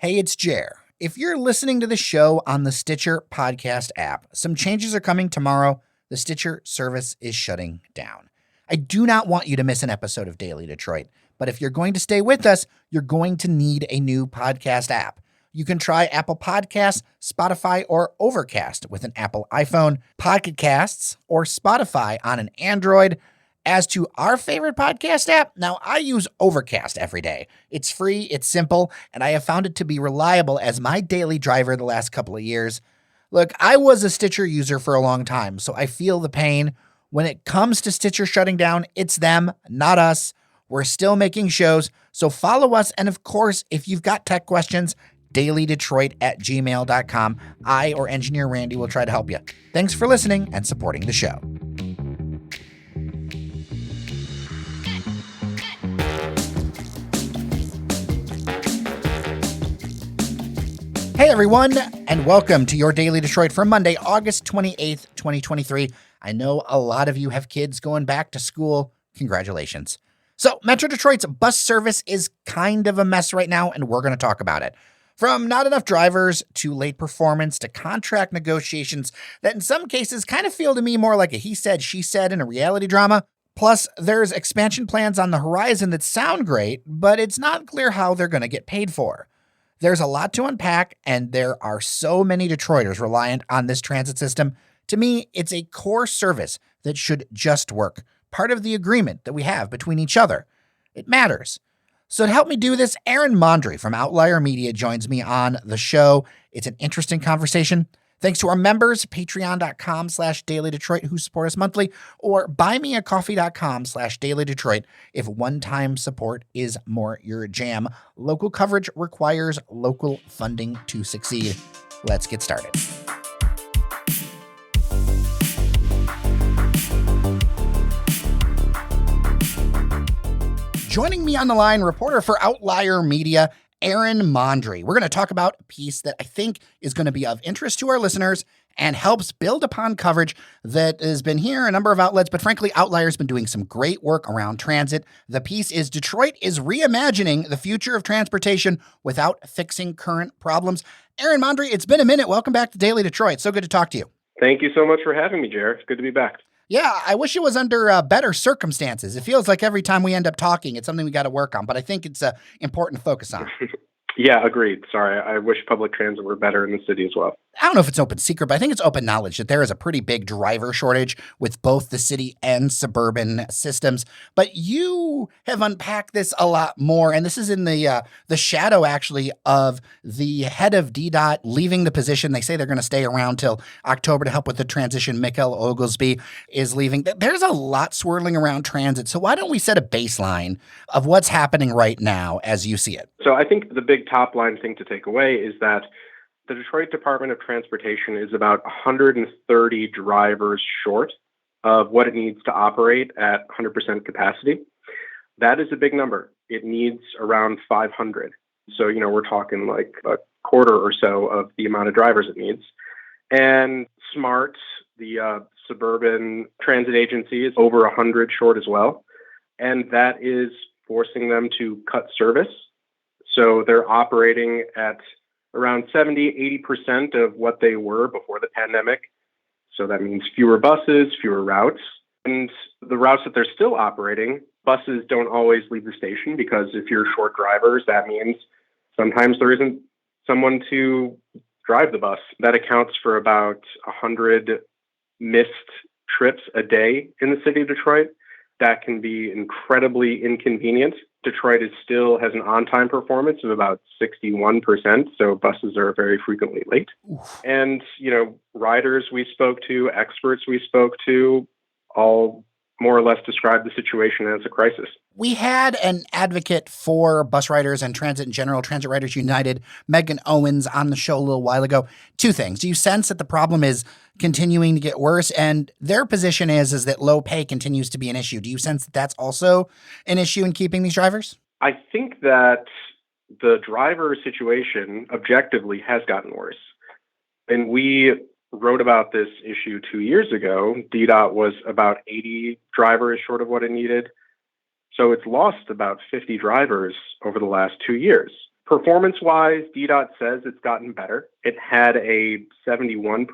Hey, it's Jer. If you're listening to the show on the Stitcher podcast app, some changes are coming tomorrow. The Stitcher service is shutting down. I do not want you to miss an episode of Daily Detroit, but if you're going to stay with us, you're going to need a new podcast app. You can try Apple Podcasts, Spotify, or Overcast with an Apple iPhone, Pocket Casts, or Spotify on an Android. As to our favorite podcast app, now I use Overcast every day. It's free, it's simple, and I have found it to be reliable as my daily driver the last couple of years. Look, I was a Stitcher user for a long time, so I feel the pain. When it comes to Stitcher shutting down, it's them, not us. We're still making shows, so follow us. And of course, if you've got tech questions, dailydetroit@gmail.com. I or Engineer Randy will try to help you. Thanks for listening and supporting the show. Hey everyone, and welcome to your Daily Detroit for Monday, August 28th, 2023. I know a lot of you have kids going back to school. Congratulations. So, Metro Detroit's bus service is kind of a mess right now, and we're going to talk about it. From not enough drivers to late performance to contract negotiations that in some cases kind of feel to me more like a he said, she said in a reality drama. Plus, there's expansion plans on the horizon that sound great, but it's not clear how they're going to get paid for. There's a lot to unpack, and there are so many Detroiters reliant on this transit system. To me, it's a core service that should just work, part of the agreement that we have between each other. It matters. So to help me do this, Aaron Mondry from Outlier Media joins me on the show. It's an interesting conversation. Thanks to our members, patreon.com/dailydetroit, who support us monthly, or buymeacoffee.com/dailydetroit if one-time support is more your jam. Local coverage requires local funding to succeed. Let's get started. Joining me on the line, reporter for Outlier Media, Aaron Mondry. We're going to talk about a piece that I think is going to be of interest to our listeners and helps build upon coverage that has been here in a number of outlets, but frankly, Outlier's been doing some great work around transit. The piece is Detroit is reimagining the future of transportation without fixing current problems. Aaron Mondry, it's been a minute. Welcome back to Daily Detroit. So good to talk to you. Thank you so much for having me, Jared. It's good to be back. Yeah, I wish it was under better circumstances. It feels like every time we end up talking, it's something we got to work on, but I think it's important to focus on. Yeah, agreed. Sorry, I wish public transit were better in the city as well. I don't know if it's open secret, but I think it's open knowledge that there is a pretty big driver shortage with both the city and suburban systems. But you have unpacked this a lot more, and this is in the shadow, actually, of the head of DDOT leaving the position. They say they're going to stay around till October to help with the transition. Mikhail Oglesby is leaving. There's a lot swirling around transit, so why don't we set a baseline of what's happening right now as you see it? So I think the big top line thing to take away is that the Detroit Department of Transportation is about 130 drivers short of what it needs to operate at 100% capacity. That is a big number. It needs around 500. So, we're talking like a quarter or so of the amount of drivers it needs. And SMART, the suburban transit agency, is over 100 short as well. And that is forcing them to cut service. So they're operating at around 70-80% of what they were before the pandemic. So that means fewer buses, fewer routes. And the routes that they're still operating, buses don't always leave the station because if you're short drivers, that means sometimes there isn't someone to drive the bus. That accounts for about 100 missed trips a day in the city of Detroit. That can be incredibly inconvenient. Detroit still has an on-time performance of about 61%, so buses are very frequently late. Oof. And, riders we spoke to, experts we spoke to, all more or less described the situation as a crisis. We had an advocate for bus riders and transit in general, Transit Riders United, Megan Owens, on the show a little while ago. Two things. Do you sense that the problem is continuing to get worse? And their position is that low pay continues to be an issue. Do you sense that that's also an issue in keeping these drivers? I think that the driver situation objectively has gotten worse. And we wrote about this issue 2 years ago. DDOT was about 80 drivers short of what it needed. So it's lost about 50 drivers over the last 2 years. Performance-wise, DDOT says it's gotten better. It had a 71%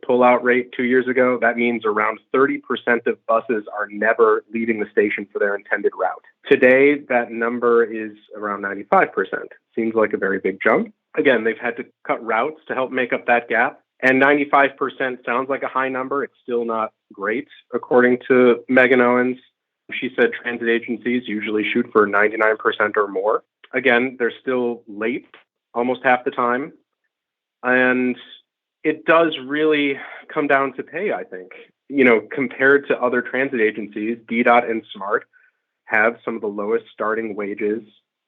pull-out rate 2 years ago. That means around 30% of buses are never leaving the station for their intended route. Today, that number is around 95%. Seems like a very big jump. Again, they've had to cut routes to help make up that gap. And 95% sounds like a high number. It's still not great, according to Megan Owens. She said transit agencies usually shoot for 99% or more. Again, they're still late almost half the time. And it does really come down to pay, I think. Compared to other transit agencies, DDOT and SMART have some of the lowest starting wages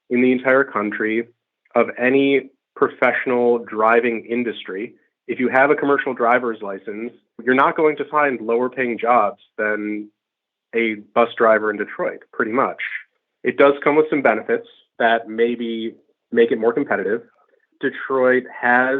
in the entire country of any professional driving industry. If you have a commercial driver's license, you're not going to find lower paying jobs than a bus driver in Detroit, pretty much. It does come with some benefits that maybe make it more competitive. Detroit has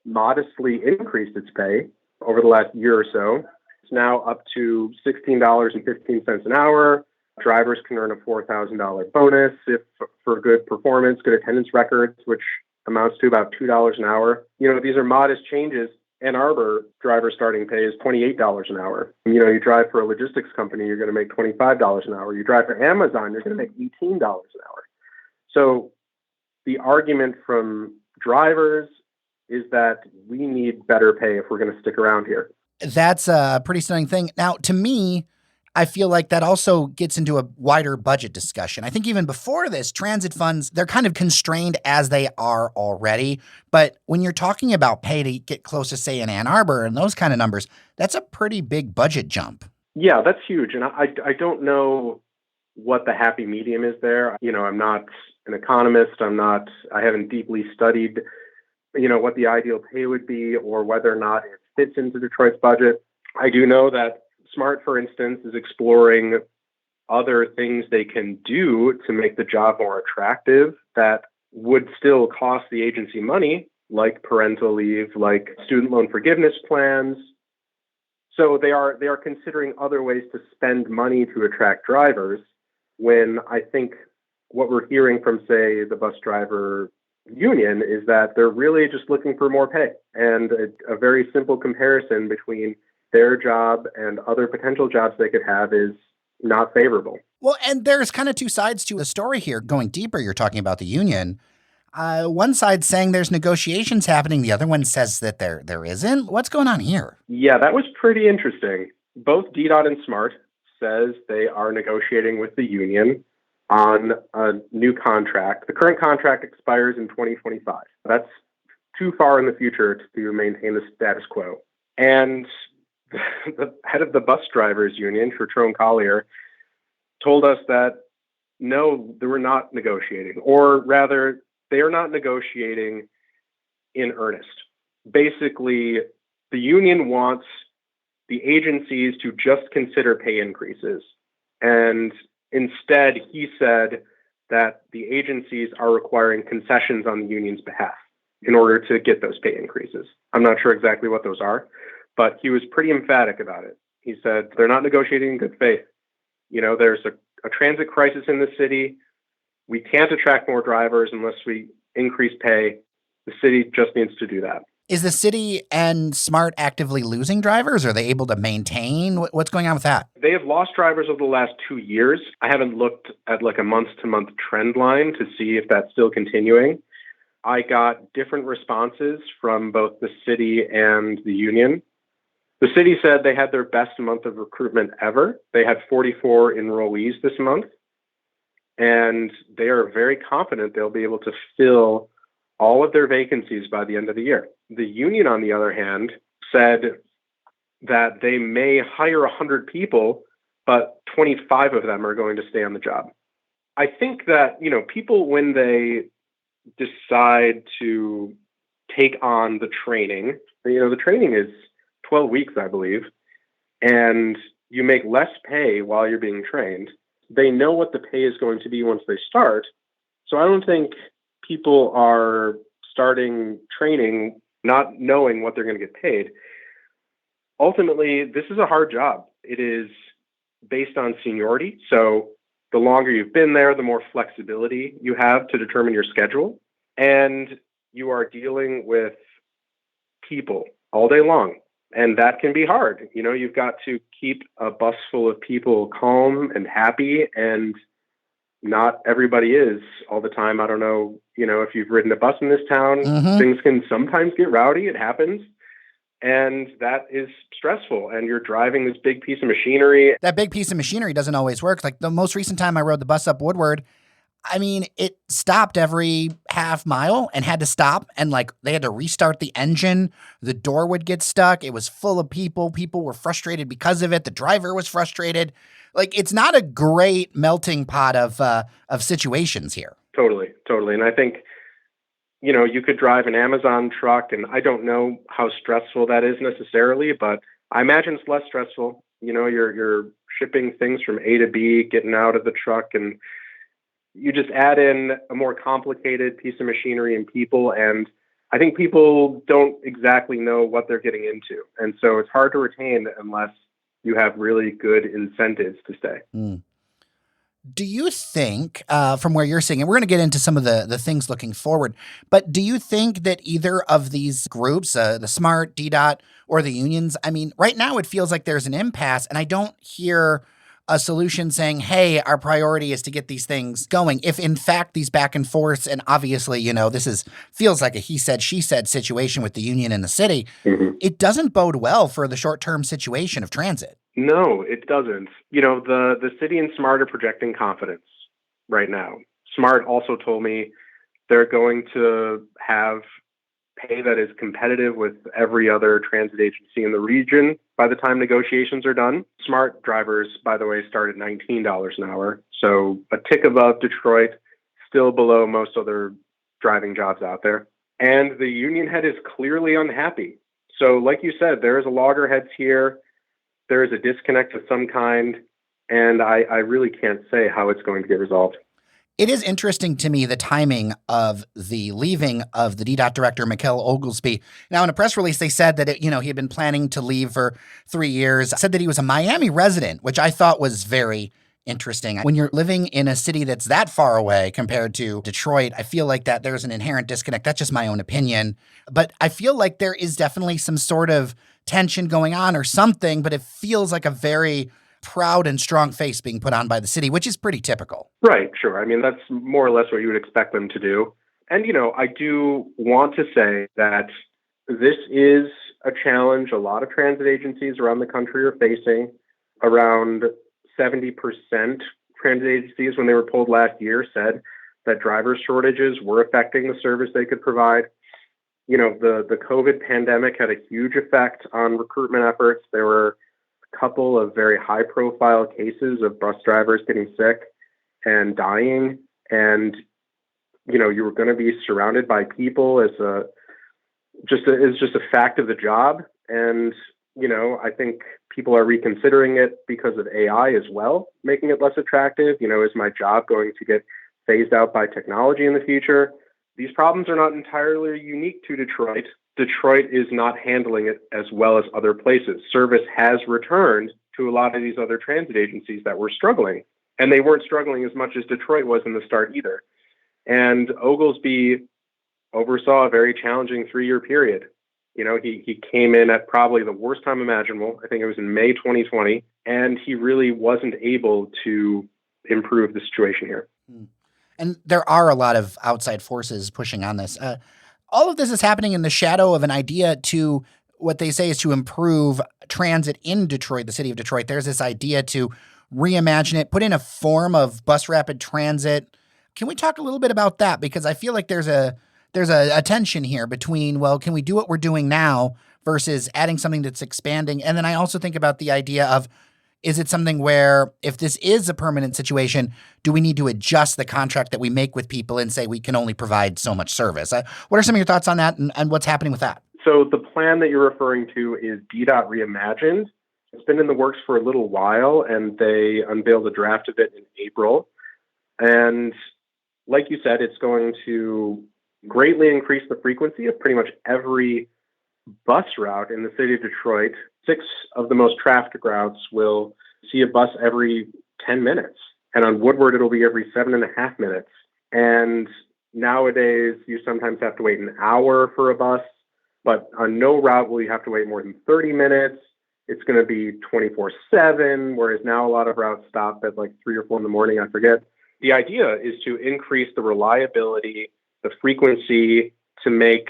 modestly increased its pay over the last year or so. It's now up to $16.15 an hour. Drivers can earn a $4,000 bonus if for good performance, good attendance records, which amounts to about $2 an hour. These are modest changes. Ann Arbor driver starting pay is $28 an hour. You drive for a logistics company, you're going to make $25 an hour. You drive for Amazon, you're going to make $18 an hour. So the argument from drivers is that we need better pay if we're going to stick around here. That's a pretty stunning thing. Now, to me, I feel like that also gets into a wider budget discussion. I think even before this, transit funds, they're kind of constrained as they are already. But when you're talking about pay to get close to, say, in Ann Arbor and those kind of numbers, that's a pretty big budget jump. Yeah, that's huge. And I don't know what the happy medium is there. I'm not an economist. I haven't deeply studied, what the ideal pay would be or whether or not it fits into Detroit's budget. I do know that SMART, for instance, is exploring other things they can do to make the job more attractive that would still cost the agency money, like parental leave, like student loan forgiveness plans. So they are considering other ways to spend money to attract drivers, when I think what we're hearing from, say, the bus driver union is that they're really just looking for more pay. And a very simple comparison between their job and other potential jobs they could have is not favorable. Well, and there's kind of two sides to the story here. Going deeper, you're talking about the union. One side saying there's negotiations happening. The other one says that there isn't. What's going on here? Yeah, that was pretty interesting. Both DDOT and SMART says they are negotiating with the union on a new contract. The current contract expires in 2025. That's too far in the future to maintain the status quo. And the head of the bus drivers union, Trotron Collier, told us that no, they were not negotiating, or rather, they are not negotiating in earnest. Basically, the union wants the agencies to just consider pay increases. And instead, he said that the agencies are requiring concessions on the union's behalf in order to get those pay increases. I'm not sure exactly what those are, but he was pretty emphatic about it. He said they're not negotiating in good faith. There's a transit crisis in the city. We can't attract more drivers unless we increase pay. The city just needs to do that. Is the city and SMART actively losing drivers? Are they able to maintain? What's going on with that? They have lost drivers over the last 2 years. I haven't looked at like a month-to-month trend line to see if that's still continuing. I got different responses from both the city and the union. The city said they had their best month of recruitment ever. They had 44 enrollees this month, and they are very confident they'll be able to fill all of their vacancies by the end of the year. The union, on the other hand, said that they may hire 100 people, but 25 of them are going to stay on the job. I think that, people, when they decide to take on the training, the training is 12 weeks, I believe, and you make less pay while you're being trained. They know what the pay is going to be once they start. So I don't think people are starting training not knowing what they're going to get paid. Ultimately, this is a hard job. It is based on seniority. So the longer you've been there, the more flexibility you have to determine your schedule. And you are dealing with people all day long. And that can be hard. You've got to keep a bus full of people calm and happy, and not everybody is all the time. I don't know, if you've ridden a bus in this town, things can sometimes get rowdy. It happens. And that is stressful. And you're driving this big piece of machinery. That big piece of machinery doesn't always work. Like the most recent time I rode the bus up Woodward, it stopped every half mile and had to stop. And they had to restart the engine. The door would get stuck. It was full of people. People were frustrated because of it. The driver was frustrated. It's not a great melting pot of situations here. Totally. And I think, you could drive an Amazon truck, and I don't know how stressful that is necessarily, but I imagine it's less stressful. You're shipping things from A to B, getting out of the truck, and you just add in a more complicated piece of machinery and people, and I think people don't exactly know what they're getting into. And so it's hard to retain unless you have really good incentives to stay. Do you think, from where you're seeing, and we're going to get into some of the things looking forward, but do you think that either of these groups, the SMART, DDOT, or the unions, right now it feels like there's an impasse, and I don't hear a solution saying, hey, our priority is to get these things going. If in fact these back and forths, and obviously, this feels like a he said, she said situation with the union and the city, it doesn't bode well for the short-term situation of transit. No, it doesn't. The city and SMART are projecting confidence right now. SMART also told me they're going to have pay that is competitive with every other transit agency in the region by the time negotiations are done. SMART drivers, by the way, start at $19 an hour. So a tick above Detroit, still below most other driving jobs out there. And the union head is clearly unhappy. So like you said, there is a loggerheads here. There is a disconnect of some kind, and I really can't say how it's going to get resolved. It is interesting to me, the timing of the leaving of the DDOT director, Mikhail Oglesby. Now, in a press release, they said that, he had been planning to leave for 3 years, said that he was a Miami resident, which I thought was very interesting. When you're living in a city that's that far away compared to Detroit, I feel like that there's an inherent disconnect. That's just my own opinion. But I feel like there is definitely some sort of tension going on or something, but it feels like a very proud and strong face being put on by the city, which is pretty typical. Right, sure. That's more or less what you would expect them to do. And, I do want to say that this is a challenge a lot of transit agencies around the country are facing. Around 70% transit agencies, when they were polled last year, said that driver shortages were affecting the service they could provide. The COVID pandemic had a huge effect on recruitment efforts. There were a couple of very high-profile cases of bus drivers getting sick and dying, and you were going to be surrounded by people as just a fact of the job. And I think people are reconsidering it because of AI as well, making it less attractive. Is my job going to get phased out by technology in the future? These problems are not entirely unique to Detroit. Detroit is not handling it as well as other places. Service has returned to a lot of these other transit agencies that were struggling, and they weren't struggling as much as Detroit was in the start either. And Oglesby oversaw a very challenging 3-year period. He came in at probably the worst time imaginable. I think it was in May 2020, and he really wasn't able to improve the situation here. And there are a lot of outside forces pushing on this. All of this is happening in the shadow of an idea to what they say is to improve transit in Detroit, the city of Detroit. There's this idea to reimagine it, put in a form of bus rapid transit. Can we talk a little bit about that? Because I feel like there's a tension here between, well, can we do what we're doing now versus adding something that's expanding? And then I also think about the idea of, is it something where if this is a permanent situation, do we need to adjust the contract that we make with people and say we can only provide so much service? What are some of your thoughts on that and what's happening with that? So the plan that you're referring to is DDOT Reimagined. It's been in the works for a little while, and they unveiled a draft of it in April. And like you said, it's going to greatly increase the frequency of pretty much every bus route in the city of Detroit. 6 of the most traffic routes will see a bus every 10 minutes. And on Woodward, it'll be every 7.5 minutes. And Nowadays, you sometimes have to wait an hour for a bus, but on no route will you have to wait more than 30 minutes. It's going to be 24/7, whereas now a lot of routes stop at like 3 or 4 in the morning, I forget. The idea is to increase the reliability, the frequency, to make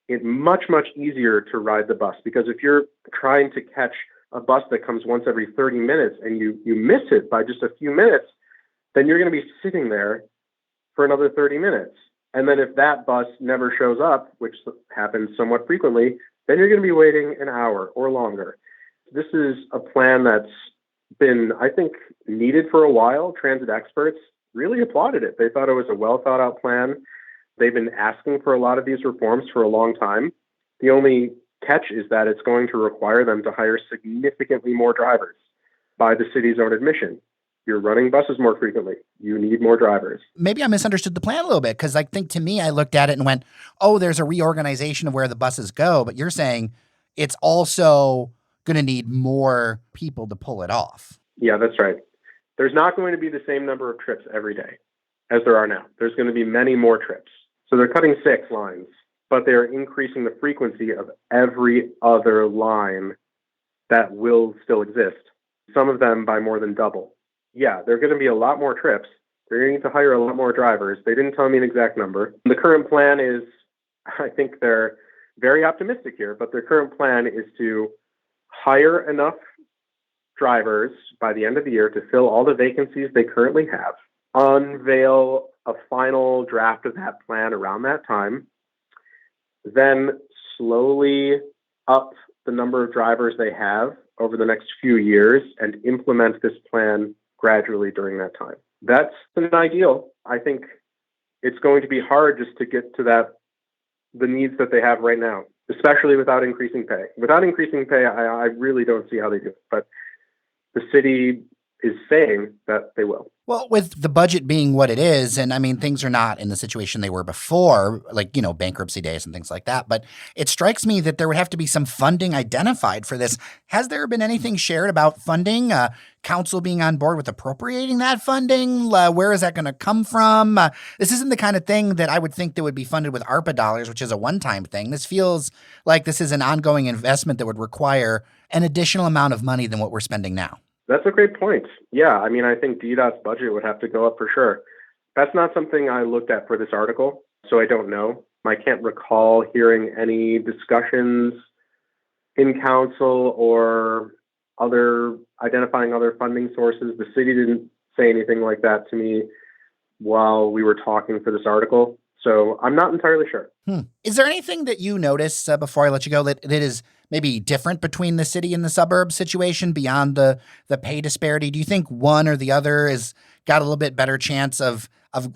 it much, much easier to ride the bus. Because if you're trying to catch a bus that comes once every 30 minutes and you miss it by just a few minutes, then you're going to be sitting there for another 30 minutes. And then if that bus never shows up, which happens somewhat frequently, then you're going to be waiting an hour or longer. This is a plan that's been, I think, needed for a while. Transit experts really applauded it. They thought it was a well thought out plan. They've been asking for a lot of these reforms for a long time. The only catch is that it's going to require them to hire significantly more drivers by the city's own admission. You're running buses more frequently. You need more drivers. Maybe I misunderstood the plan a little bit, because I think to me, I looked at it and went, oh, there's a reorganization of where the buses go. But you're saying it's also going to need more people to pull it off. Yeah, that's right. There's not going to be the same number of trips every day as there are now. There's going to be many more trips. So they're cutting 6 lines, but they're increasing the frequency of every other line that will still exist, some of them by more than double. Yeah, there are going to be a lot more trips. They're going to need to hire a lot more drivers. They didn't tell me an exact number. The current plan is, I think they're very optimistic here, but their current plan is to hire enough drivers by the end of the year to fill all the vacancies they currently have, unveil a final draft of that plan around that time, then slowly up the number of drivers they have over the next few years and implement this plan gradually during that time. That's an ideal. I think it's going to be hard just to get to the needs that they have right now, especially without increasing pay. Without increasing pay, I really don't see how they do it. But the city is saying that they will. Well, with the budget being what it is, and I mean, things are not in the situation they were before, like, bankruptcy days and things like that. But it strikes me that there would have to be some funding identified for this. Has there been anything shared about funding? Council being on board with appropriating that funding? Where is that going to come from? This isn't the kind of thing that I would think that would be funded with ARPA dollars, which is a one-time thing. This feels like this is an ongoing investment that would require an additional amount of money than what we're spending now. That's a great point. Yeah, I mean, I think DDOT's budget would have to go up for sure. That's not something I looked at for this article, so I don't know. I can't recall hearing any discussions in council or identifying other funding sources. The city didn't say anything like that to me while we were talking for this article, so I'm not entirely sure. Is there anything that you notice before I let you go that is maybe different between the city and the suburb situation beyond the pay disparity? Do you think one or the other has got a little bit better chance of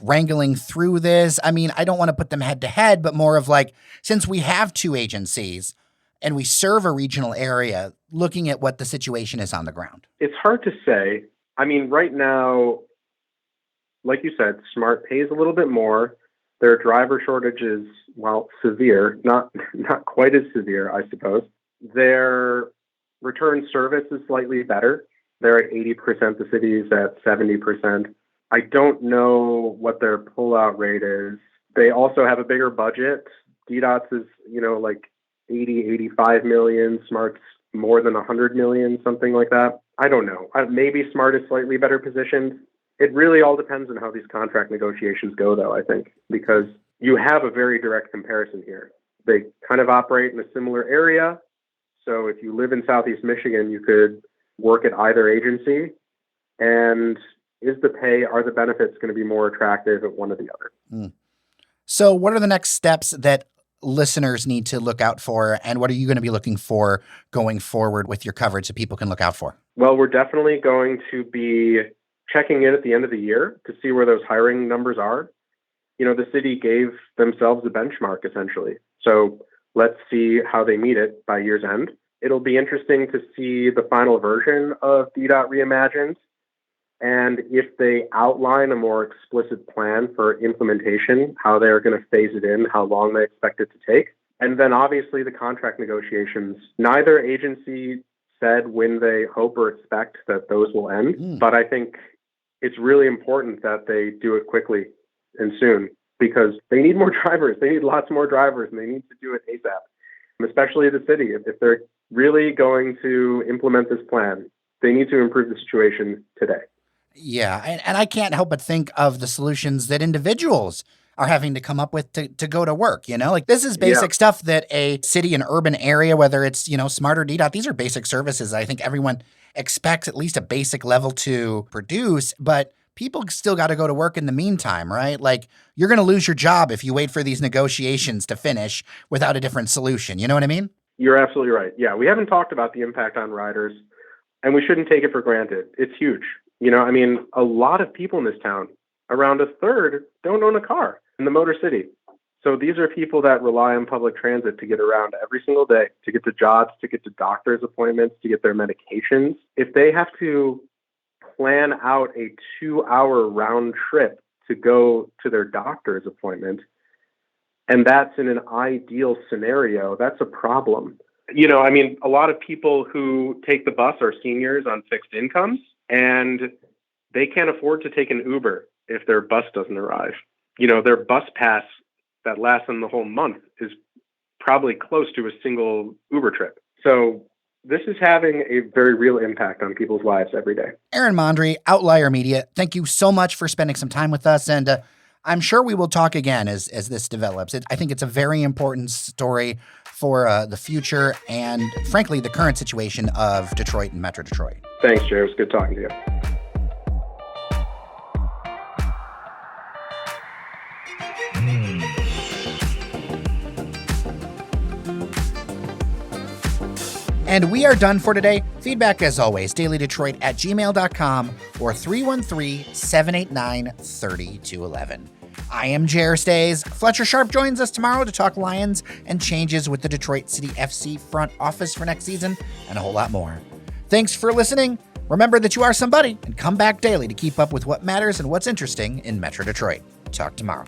wrangling through this? I mean, I don't want to put them head to head, but more of like, since we have 2 agencies and we serve a regional area, looking at what the situation is on the ground. It's hard to say. I mean, right now, like you said, SMART pays a little bit more. Their driver shortage is, well, severe, not quite as severe, I suppose. Their return service is slightly better. They're at 80%, the city's at 70%. I don't know what their pullout rate is. They also have a bigger budget. DDOT's is, like 80, 85 million. SMART's more than 100 million, something like that. I don't know. Maybe SMART is slightly better positioned. It really all depends on how these contract negotiations go, though, I think, because you have a very direct comparison here. They kind of operate in a similar area. So if you live in Southeast Michigan, you could work at either agency. And are the benefits going to be more attractive at one or the other? So what are the next steps that listeners need to look out for? And what are you going to be looking for going forward with your coverage that people can look out for? Well, we're definitely going to be checking in at the end of the year to see where those hiring numbers are. The city gave themselves a benchmark, essentially. So let's see how they meet it by year's end. It'll be interesting to see the final version of DDOT Reimagined. And if they outline a more explicit plan for implementation, how they're going to phase it in, how long they expect it to take. And then obviously the contract negotiations. Neither agency said when they hope or expect that those will end. But I think it's really important that they do it quickly and soon, because they need more drivers. They need lots more drivers, and they need to do it ASAP, especially the city. If they're really going to implement this plan, they need to improve the situation today. Yeah, and I can't help but think of the solutions that individuals are having to come up with to go to work, Like this is basic stuff that a city and urban area, whether it's, smart or DDOT, these are basic services I think everyone expects at least a basic level to produce, but people still got to go to work in the meantime, right? Like you're going to lose your job if you wait for these negotiations to finish without a different solution. You know what I mean? You're absolutely right. Yeah, we haven't talked about the impact on riders, and we shouldn't take it for granted. It's huge. A lot of people in this town, around a third, don't own a car in the Motor City. So these are people that rely on public transit to get around every single day, to get to jobs, to get to doctor's appointments, to get their medications. If they have to plan out a 2-hour round trip to go to their doctor's appointment, and that's in an ideal scenario, that's a problem. A lot of people who take the bus are seniors on fixed incomes, and they can't afford to take an Uber if their bus doesn't arrive. Their bus pass that lasts them the whole month is probably close to a single Uber trip. So this is having a very real impact on people's lives every day. Aaron Mondry, Outlier Media, thank you so much for spending some time with us. And I'm sure we will talk again as this develops. I think it's a very important story for the future and, frankly, the current situation of Detroit and Metro Detroit. Thanks, Jay. It was good talking to you. And we are done for today. Feedback, as always, dailydetroit@gmail.com or 313-789-3211. I am Jer Stays. Fletcher Sharp joins us tomorrow to talk Lions and changes with the Detroit City FC front office for next season and a whole lot more. Thanks for listening. Remember that you are somebody and come back daily to keep up with what matters and what's interesting in Metro Detroit. Talk tomorrow.